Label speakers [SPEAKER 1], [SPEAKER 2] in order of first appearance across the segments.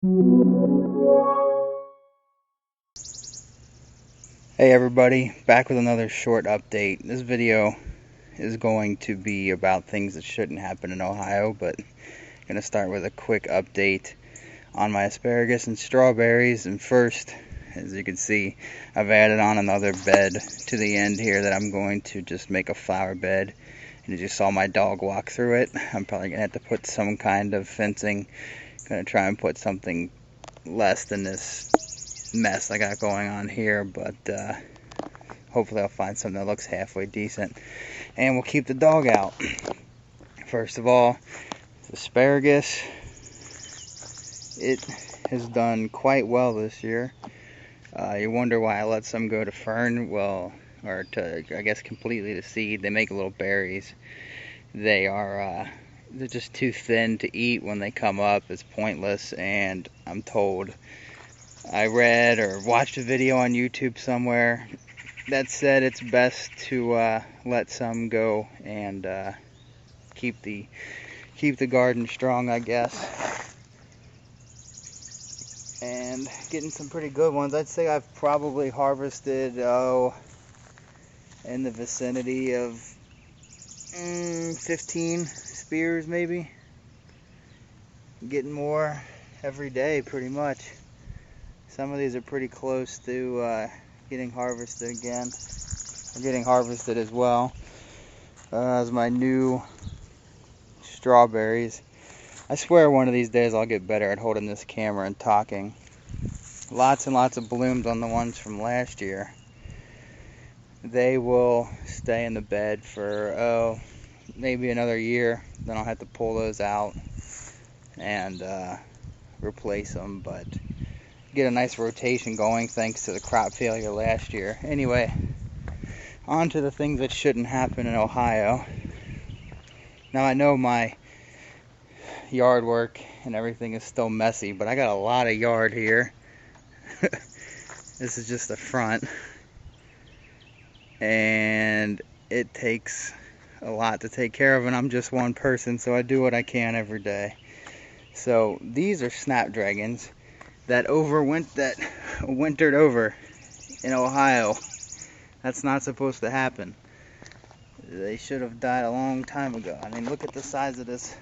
[SPEAKER 1] Hey everybody, back with another short update. This video is going to be about things that shouldn't happen in Ohio, but I'm going to start with a quick update on my asparagus and strawberries. And first, as you can see, I've added on another bed to the end here that I'm going to just make a flower bed. And as you saw my dog walk through it, I'm probably going to have to put some kind of fencing. Going to try and put something less than this mess I got going on here, but hopefully I'll find something that looks halfway decent, and we'll keep the dog out. First of all, asparagus, it has done quite well this year. You wonder why I let some go to fern, well, or to, I guess, completely to seed. They make little berries. They're just too thin to eat when they come up. It's pointless, and I'm told, I read or watched a video on YouTube somewhere that said it's best to let some go and keep the garden strong, I guess. And getting some pretty good ones. I'd say I've probably harvested in the vicinity of 15 spears maybe. Getting more every day pretty much. Some of these are pretty close to getting harvested again. Or getting harvested as well as my new strawberries. I swear one of these days I'll get better at holding this camera and talking. Lots and lots of blooms on the ones from last year. They will stay in the bed for maybe another year. Then I'll have to pull those out and replace them, but get a nice rotation going thanks to the crop failure last year. Anyway, on to the things that shouldn't happen in Ohio. Now I know my yard work and everything is still messy, but I got a lot of yard here. This is just the front, and it takes a lot to take care of, and I'm just one person, so I do what I can every day. So these are snapdragons that wintered over in Ohio. That's not supposed to happen. They should have died a long time ago. I mean, look at the size of this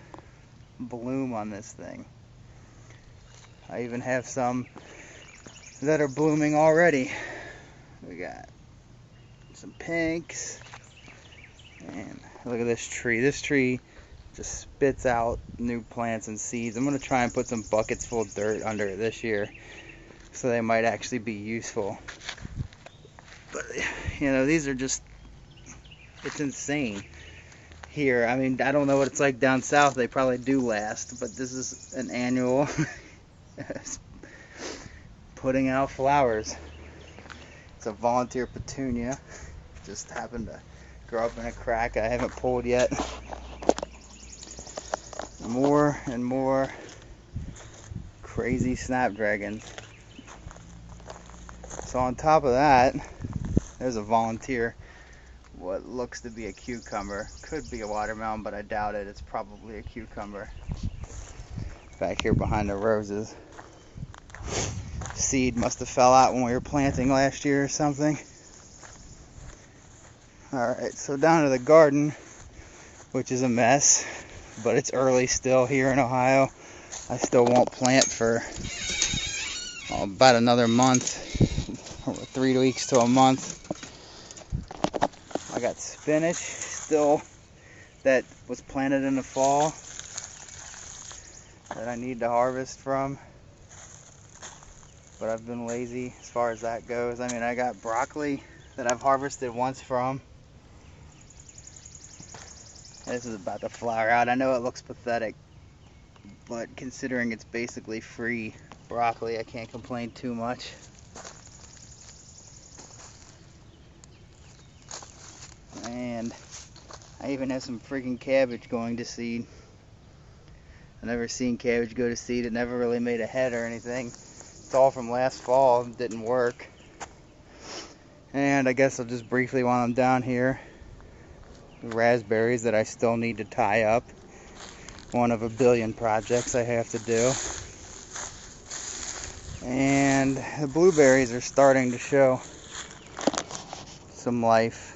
[SPEAKER 1] bloom on this thing. I even have some that are blooming already. We got some pinks, and look at this tree. This tree just spits out new plants and seeds. I'm going to try and put some buckets full of dirt under it this year, so they might actually be useful. But, you know, these are just, it's insane here. I mean, I don't know what it's like down south. They probably do last, but this is an annual putting out flowers. It's a volunteer petunia. Just happened to grow up in a crack I haven't pulled yet. More and more crazy snapdragons. So on top of that, there's a volunteer, what looks to be a cucumber. Could be a watermelon, but I doubt it. It's probably a cucumber. Back here behind the roses. Seed must have fell out when we were planting last year or something. Alright, so down to the garden, which is a mess, but it's early still here in Ohio. I still won't plant for about another month, or 3 weeks to a month. I got spinach still that was planted in the fall that I need to harvest from, but I've been lazy as far as that goes. I mean, I got broccoli that I've harvested once from. This is about to flower out. I know it looks pathetic, but considering it's basically free broccoli, I can't complain too much. And I even have some freaking cabbage going to seed. I've never seen cabbage go to seed. It never really made a head or anything. It's all from last fall. It didn't work. And I guess I'll just briefly, while I'm down here, raspberries that I still need to tie up. One of a billion projects I have to do. And the blueberries are starting to show some life.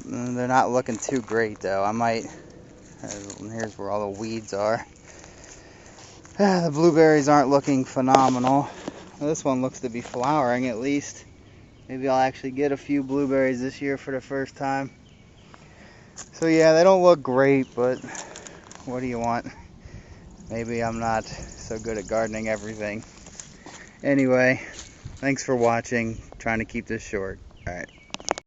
[SPEAKER 1] They're not looking too great though. Here's where all the weeds are. The blueberries aren't looking phenomenal. Well, this one looks to be flowering at least. Maybe I'll actually get a few blueberries this year for the first time. So yeah, they don't look great, but what do you want? Maybe I'm not so good at gardening everything. Anyway, thanks for watching. Trying to keep this short. Alright.